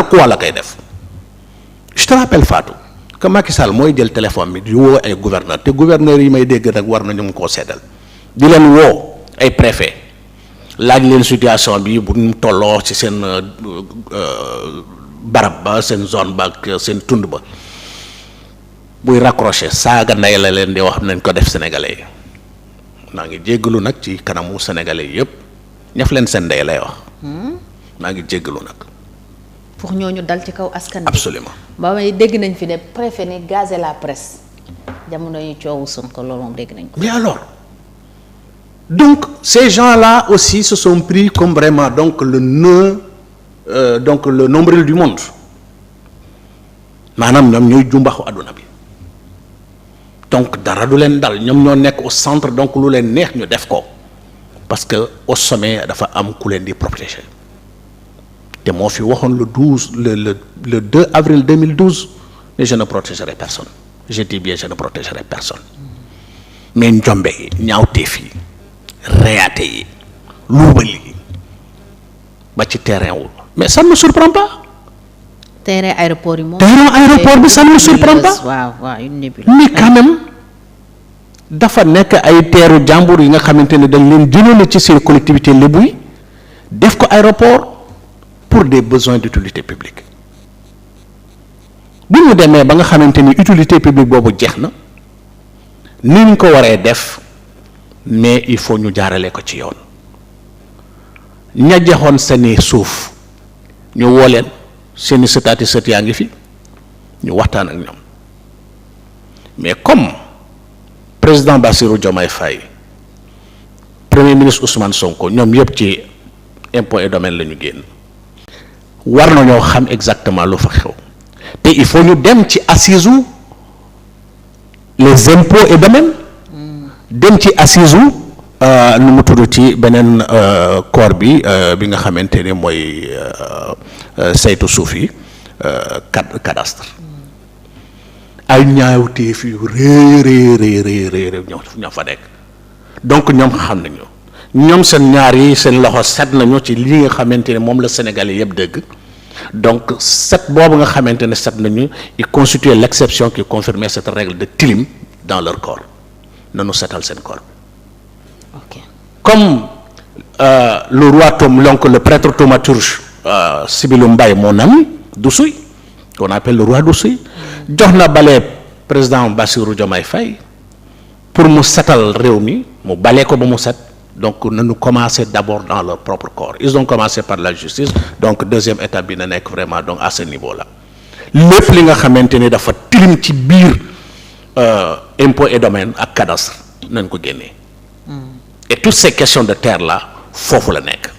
quoi la koy def. Je te rappelle Fatou que Macky Sall mooy jël téléphone bi di woo ay gouverneur te gouverneurs yi may dégg nag war nañu koo seddal di leen woo ay préfet laaj leen situation bi bu ñu tolloo ci seen barab ba seen zone ba ak seen tund ba buy raccroché saaga ndey la leen di wax nañ ko def sénégalais yi maa ngi jéggalu nag ci kanamu sénégalais yëpp ñaf leen seen ndey lay wax maa ngi jéggalu nag. pour ñooñu dal ci kaw askan bi. Absolument. ba may dégg nañ fi ne préfet ne gazé la presse jamono yi coowu Sonko loolu moom dégg nañ ko. Mais alors donc ces gens-là aussi se sont pris comme vraiment donc le nœud donc le nombril du monde maanaam ñoom ñooy jumbaxu àdduna bi donc dara du leen dal ñoom ñoo nekk au centre donc lu leen neex ñu def ko parce que au sommet dafa am ku leen di protéger. te moo fi waxoon le 2 avril 2012 mais je ne protégerai personne je dis bien je ne protégerai personne mais njombe yi ñaawteef yi reyaate yi luubal yi ba ci terrain wu mais ça ne me surprend pas. terrain aéroport yi moom. terrain aéroport bi ça ne me surprend pas. waaw une nébuleuse. mais quand même dafa nekk ay teeru jàmbur yi nga xamante ne dañ leen jëloon ci seen collectivité lébu yi def ko aéroport. pour des besoins d'utilité publique bu ñu demee ba nga xamante ni utilité publique boobu jeex na ni ñu ko waree def mais il faut ñu jaarale ko ci yoon ña joxoon seeni suuf ñu woo leen seeni sëtaati sët yaa ngi fi ñu waxtaan ak ñoom mais comme président Bassirou Diomaye Faye premier ministre Ousmane Sonko ñoom yëpp ci impôt et domaine la ñu génn. war nañoo xam exactement lu fa xew te il faut ñu dem ci assise les impôts et domaines dem ci assise nu mu tudd ci beneen corps bi nga xamante ne mooy saytu suuf yi cadastre ay ñaawteef yu réer ñoo fa nekk donc ñoom xam nañu ñoom seen ñaar yi seen loxo set nañu ci li nga xamante ne moom la Sénégalais yëpp dégg donc set boobu nga xamante ne set nañu il constituait l'exception qui confirmait cette règle de tilim dans leur corps nanu setal seen corps ok comme le roi donc le prêtre thaumaturge Sibilou Mbaye mon ami d'Oussouye qu'on appelle le roi d'Oussouye jox na bale président Bassirou Diomaye Faye pour mu setal réew mi mu balee ko ba mu set. donc nañu commencer d'abord dans leur propre corps ils ont commencé par la justice donc deuxième étape bi na nekk vraiment donc à ce niveau là lépp li nga xamante ni dafa tilim ci biir impôt et domaine ak cadastre nañ ko génnee et toutes ces questions de terre là foofu la nekk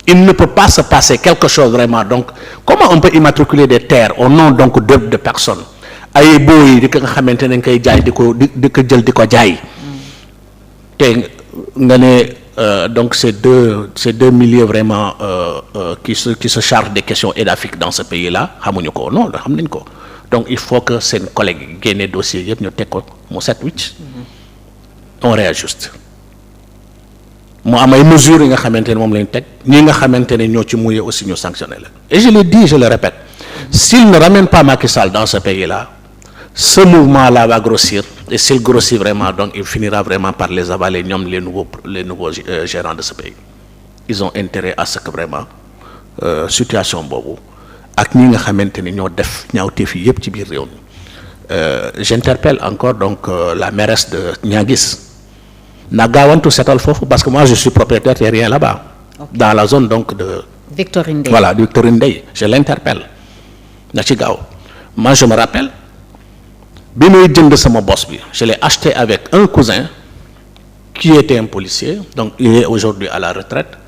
il ne peut pas se passer quelque chose vraiment donc comment on peut immatriculer des terres au nom donc de personnes ay boo yi di ko nga xamante ne koy jaay di ko jël di ko jaay te nga ne donc ces deux milieux vraiment qui se chargent des questions édaphiques dans ce pays-là xamuñu ko non xam nañ ko donc il faut que seen collègue génne dossier yëpp ñu teg ko mu set wicc on réajuste mu am ay mesures yi nga xamante ne moom lañ teg ñi nga xamante ne ñoo ci muyee aussi ñu sanctionner la et je le dis je le répète s'il ne ramène pas Macky Sall dans ce pays-là ce mouvement-là va grossir et s'il grossit vraiment donc il finira vraiment par les avaler ñoom les nouveaux gérants de ce pays ils ont intérêt à ce que vraiment situation boobu ak ñi nga xamante ni ñoo def ñaawteef yi yëpp ci biir réew mi j'interpelle encore donc la mairesse de Niaguis na gaawantu setal foofu parce que moi je suis propriétaire terrien là-bas dans la zone donc de Victorine Ndeye voilà Victorine Ndeye je l'interpelle na ci gaaw moi je me rappelle bi may jënd sama bos bi je l'ai acheté avec un cousin qui était un policier donc il est aujourd'hui à la retraite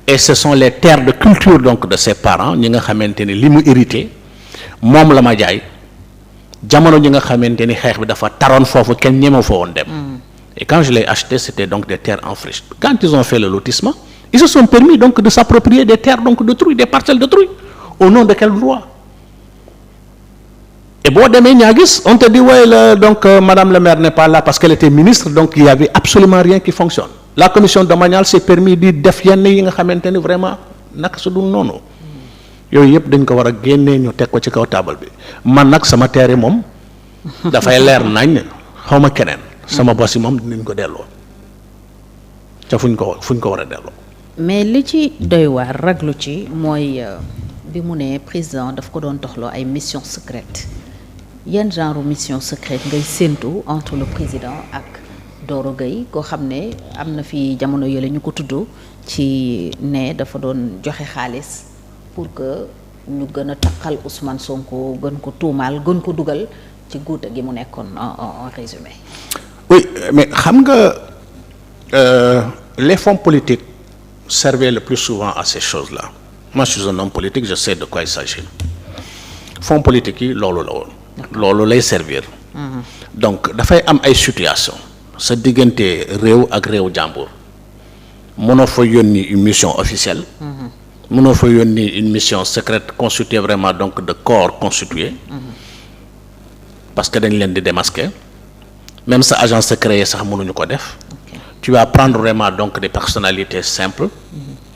et ce sont les terres de culture donc de ses parents ñi nga xamante ni li mu hérité moom la ma jaay jamono ñi nga xamante ni xeex bi dafa taroon foofu kenn ñeme fa woon dem et quand je l'ai acheté c'était donc des terres en friche quand ils ont fait le lotissement ils se sont permis donc de s'approprier des terres donc détruites des parcelles détruites au nom de quel droit? Et boo demee Niaguis on te dit ouais donc madame le maire n'est pas là parce qu'elle était ministre donc il y avait absolument rien qui fonctionne la commission domaniale s'est permis di def yenn yi nga xamante ni vraiment naka su dul noonu yooyu yëpp dañ ko war a génnee ñu teg ko ci kaw taabal bi man nag sama teere moom dafay leer nañ xaw ma keneen sama bos yi moom dinañ ko delloo ca fuñ ko war a delloo. mais li ci doy waar raglu ci mooy bi mu ne président daf ko doon doxloo ay mission secrète yan genre mission secrète ngay séentu entre le président ak Doro Gueye koo xam ne am na fi jamono yële ñu ko tudd ci ne dafa doon joxe xaalis pour que ñu gën a taqal Ousmane Sonko gën ko tuumaal gën ko dugal ci guuta gi mu nekkoon en résumé. oui mais xam nga les fonds politiques servaient le plus souvent à ces choses-là. Moi je suis un homme politique, je sais de quoi il s'agit. Fonds politiques yi loolu la woon. loolu lay servir. donc dafay am ay situation sa diggante réew ak réew jàmbur mënoo fa yónni une mission officielle. mënoo fa yónni une mission secrète constituée vraiment donc de corps constitué. parce que dañ leen di démasquer même sa agence secret sax mënuñu ko def. tu vas prendre vraiment donc des personnalités simples.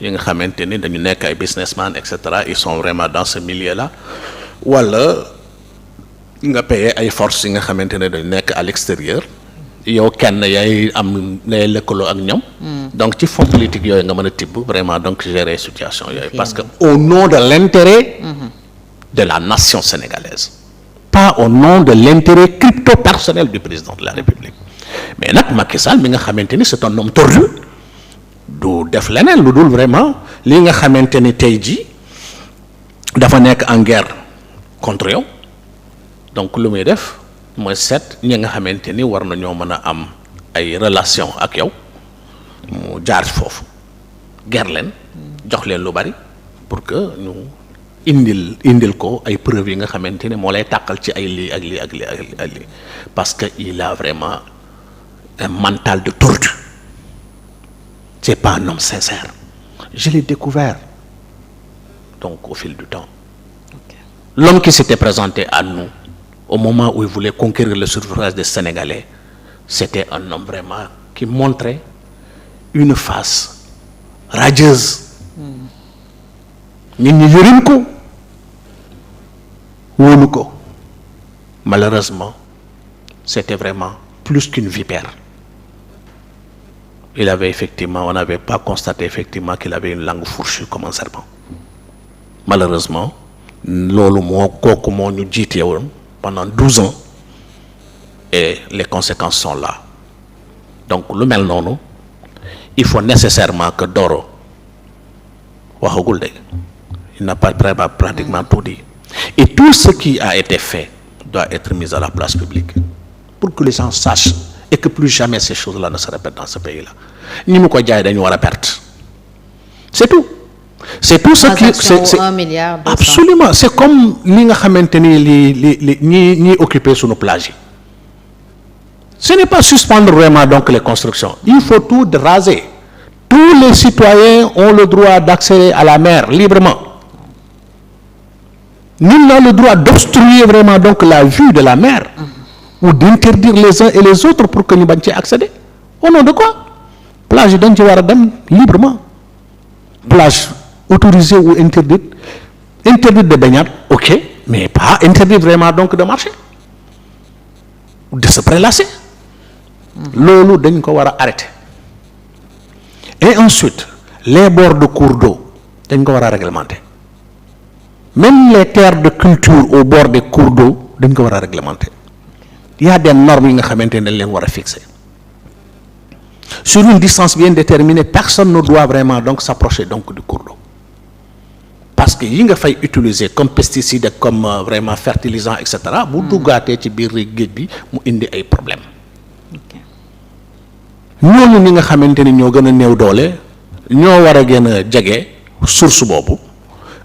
yi nga xamante ni dañu nekk ay businessman et cetera ils sont vraiment dans ce milieu-là wala nga payer ay forces yi nga xamante ne dañu nekk à l'extérieur yow kenn yaay am lay lëkkaloo ak ñoom. donc ci fonds politique yooyu nga mën a tibb vraiment donc gérer situation yooyu. parce que au nom de l'intérêt de la nation sénégalaise. pas au nom de l'intérêt crypto personnel du président de la République. mais nag Macky Sall mi nga xamante ni c'est un homme tordu du def leneen lu dul vraiment li nga xamante ni tey jii dafa nekk en guerre contre yow donc lu muy def mooy seet ñi nga xamante ni war nañoo mën a am ay relation ak yow mu jaar foofu guerre leen jox leen lu bari pour que ñu indil ko ay preuves yi nga xamante ni moo lay tàqal ci ay lii ak lii ak lii ak lii parce que il a vraiment un mental de tortue. C'est pas un homme sincère. Je l'ai découvert donc au fil du temps. Okay. L'homme qui s'était présenté à nous au moment où il voulait conquérir le suffrage des Sénégalais, c'était un homme vraiment qui montrait une face radieuse. nit ñi yërëm ko wóolu ko malheureusement c'était vraiment plus qu'une vipère. Il avait effectivement, on n'avait pas constaté effectivement qu'il avait une langue fourchue comme un serpent. Malheureusement, loolu kooku moo ñu jiite woon pendant 12 ans et les conséquences sont là. donc lu mel noonu il faut nécessairement que Doro waxagul de il n'a pas pratiquement tout dit et tout ce qui a été fait doit être mis à la place publique pour que les gens sachent et que plus jamais ces choses-là ne se répètent dans ce pays-là. ñi mu ko jaay dañu war a perte c'est tout. c'est tout ce qui c'est 1 milliard 200. Absolument c'est comme li nga xamante ni li ñi occuper sunu plage yi. Ce n'est pas suspendre vraiment donc les constructions. Il faut tout raser. Tous les citoyens ont le droit d'accéder à la mer librement. Nul n'a le droit d'obstruer vraiment donc la vue de la mer ou d'interdire les uns et les autres pour que ñu bañ ci accéder. Au nom de quoi? Plage yi dañ ci war a dem librement. Plage autorisée ou interdite. Interdite de baignade, ok, mais pas interdite vraiment donc de marcher. De se prélasser. Loolu dañ ko war a arrêter. Et ensuite les bords de cours d'eau dañ ko war a réglementer. Même les terres de culture au bord des cours d'eau dañ ko war a réglementer. Il y a des normes yi nga xamante ne dañ leen war a fixer. Sur une distance bien déterminée, personne ne doit vraiment donc s'approcher donc du cours d'eau. Parce que yi nga fay utiliser comme pesticide comme vraiment fertilisant et cetera bu duggaatee ci biir géej bi mu indi ay problèmes. ñooñu ñi nga xamante ni ñoo gën a néew doole ñoo war a gën a jege source boobu.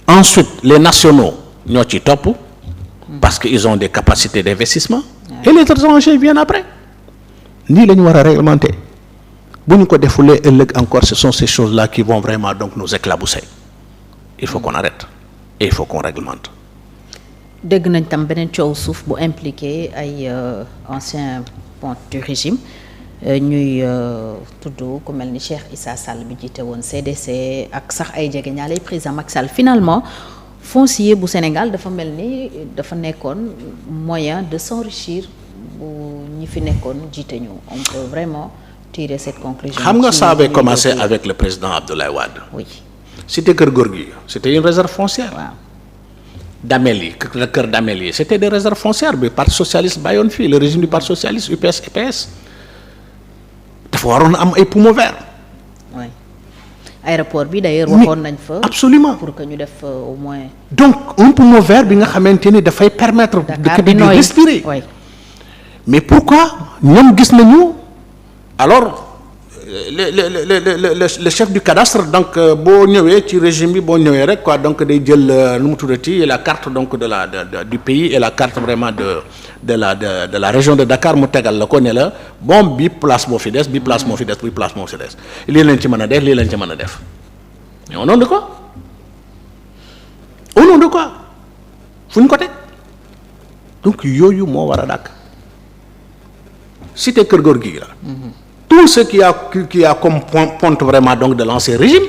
Ensuite les nationaux ñoo ci topp parce que ils ont des capacités d'investissement. Et les étrangers viennent après. nii la ñu war a réglementer bu ñu ko defulee ëllëg encore ce sont ces choses-là qui vont vraiment donc nous éclabousser. Il faut qu'on arrête et il faut qu'on réglemente. dégg nañ tam beneen coow suuf bu impliqué ay anciens pontes du régime ñuy tudd ku mel ni Cheikh Issa Sall bi jiite woon CDC ak sax ay jege ñaale président Macky Sall finalement foncier bu Sénégal dafa mel ni dafa nekkoon moyen de s'enrichir bu ñi fi nekkoon jiite ñu on peut vraiment tirer cette conclusion. xam nga ça avait commencé avec le président Abdoulaye Wade. oui. cité Kër Gorgui c'était une réserve foncière. waaw. Damel yi le kër Damel yi c'était des réserves foncières bi parti socialiste bàyyoon fii le régime du parti socialiste UPS EPS dafa waroon am ay poumons verts. oui aéroport bi d'ailleurs waxoon nañ fa. absolument pour que ñu def au moins. donc un poumon vert bi nga xamante ni dafay permettre. Dakar de respirer. oui. mais pourquoi ñoom gis nañu alors le chef du cadastre donc boo ñëwee ci régime bi boo ñëwee rek quoi donc day jël nu mu tuddati la carte donc du pays et la carte vraiment de la région de Dakar mu tegal la ko ne la bon bi place moo fi des bi place moo fi des bi place moo fi des lii lañ ci mën a def lii lañ ci mën a def mais au nom de quoi au nom de quoi fu ñu ko teg donc yooyu moo war a dàkk cité Kër Gorgui la. Tout ce qui a comme ponte vraiment donc de l'ancien régime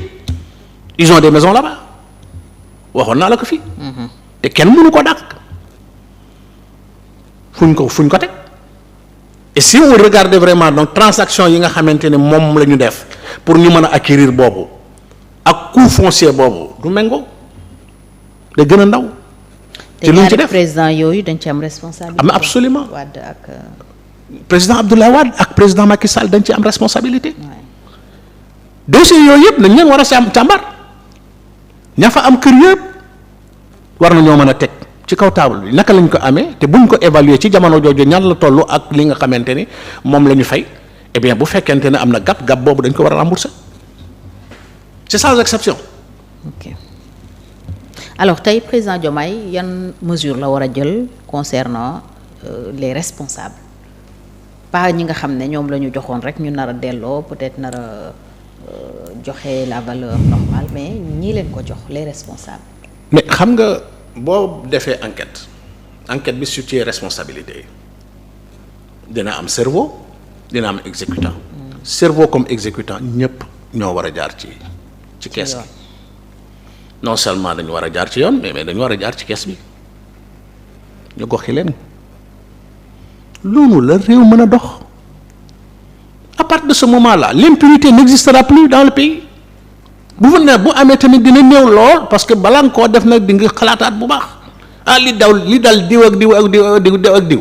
ils ont des maisons là-bas waxoon naa la ko fii. te kenn mënu ko dàq fuñ ko teg et si on regarde vraiment donc transaction yi nga xamante ne moom la ñu def pour ñu mën a acquérir boobu ak coût foncier boobu du méngoo da gën a ndaw. te luñ ci def président yooyu dañ ci am responsabilité. am absolument Wade ak. président Abdoulaye Wade ak président Macky Sall dañ ci am responsabilité. dossiers yooyu yëpp nañ leen war a si am càmbar ña fa am kër yëpp war nañoo mën a teg ci kaw table bi naka lañ ko amee te buñ ko évaluer ci jamono jooju ñan la toll ak li nga xamante ni moom la ñu fay eh bien bu fekkente ne am na gap boobu dañ ko war a rembourser c'est sans exception. ok alors tey président Diomaye yan mesure la war a jël concernant les responsables. pas ñi nga xam ne ñoom la ñu joxoon rek ñu nar a delloo peut-être nar a joxe la valeur normale mais ñii leen ko jox les responsables. mais xam nga boo defee enquête bi situé responsabilité yi dina am cerveau dina am exécutant. cerveau comme exécutant ñëpp ñoo war a jaar ci kees gi. non seulement dañu war a jaar ci yoon mais dañu war a jaar ci kees bi ñu goxi leen. loolu la réew mën a dox à partir de ce moment-là l'impunité n'existera plus dans le pays bu fa ne bu amee tamit dina néew lool parce que balaa nga koo def nag di nga xalaataat bu baax li dal diw ak diw ak diw ak diw ak diw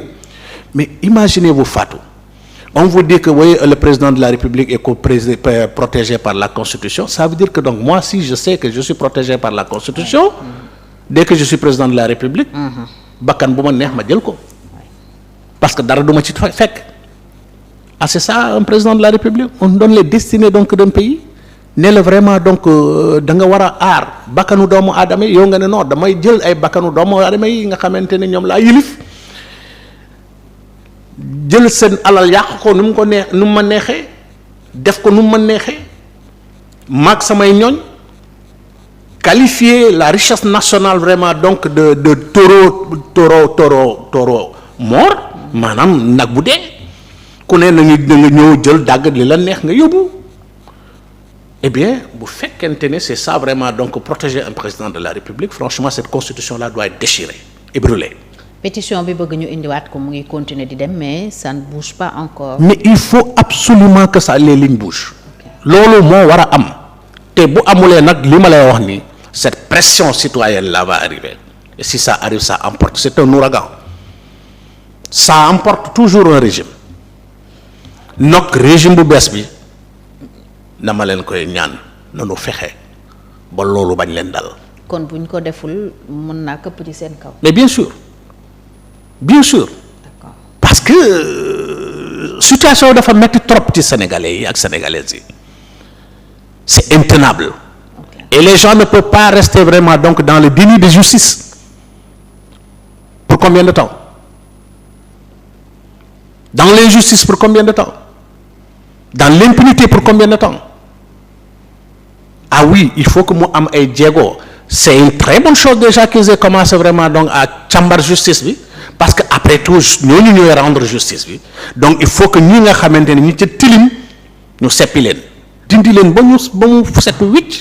mais imaginez-vous Fatou on vous dit que voyez le président de la République est protégé par la Constitution ça veut dire que donc moi si je sais que je suis protégé par la Constitution dès que je suis président de la République bakkan bu ma neex ma jël ko parce que dara duma ci fekk c'est ça un président de la République on donne les destinées donc d'un pays ne la vraiment donc da nga war a aar bakkanu doomu aadama yi yow nga ne non damay jël ay bakkanu doomu aadama yi nga xamante ne ñoom laa yilif jël seen alal yàq ko nu mu ko neex nu mu ma neexee def ko nu mu ma neexee maag samay ñooñ qualifier la richesse nationale vraiment donc de taureau mort maanaam nag bu dee ku ne na nga ñëw jël dàgg li la neex nga yóbbu eh bien bu fekkente ne c'est ça vraiment donc protéger un président de la République franchement cette constitution là doit être déchirée et brûlée. pétition bi bëgg ñu indiwaat ko mu ngi continuer di dem mais ça ne bouge pas encore. mais il faut absolument que ça les lignes bougent. loolu moo war a am te bu amulee nag li ma lay wax ni cette pression citoyenne là va arriver et si ça arrive ça emporte c'est un ouragan. ça emporte toujours un régime nok régime bu bees bi dama leen koy ñaan nanu fexe ba loolu bañ leen dal. kon buñ ko deful mën naa këpp ci seen kaw. mais bien sûr d'accord parce que situation dafa metti trop ci sénégalais yi ak sénégalaises yi c'est intenable. Et les gens ne peuvent pas rester vraiment donc dans le déni de justice pour combien de temps? Dans l'injustice pour combien de temps? Dans l'impunité pour combien de temps? Ah oui, il faut que mu am ay jéego. C'est une très bonne chose déjà qu'ils aient commencé vraiment donc à càmbar justice bi parce que après tout ñooñu ñooy rendre justice bi donc il faut que ñi nga xamante ne ñi ca tilim ñu seppi leen dindi leen ba mu set wicc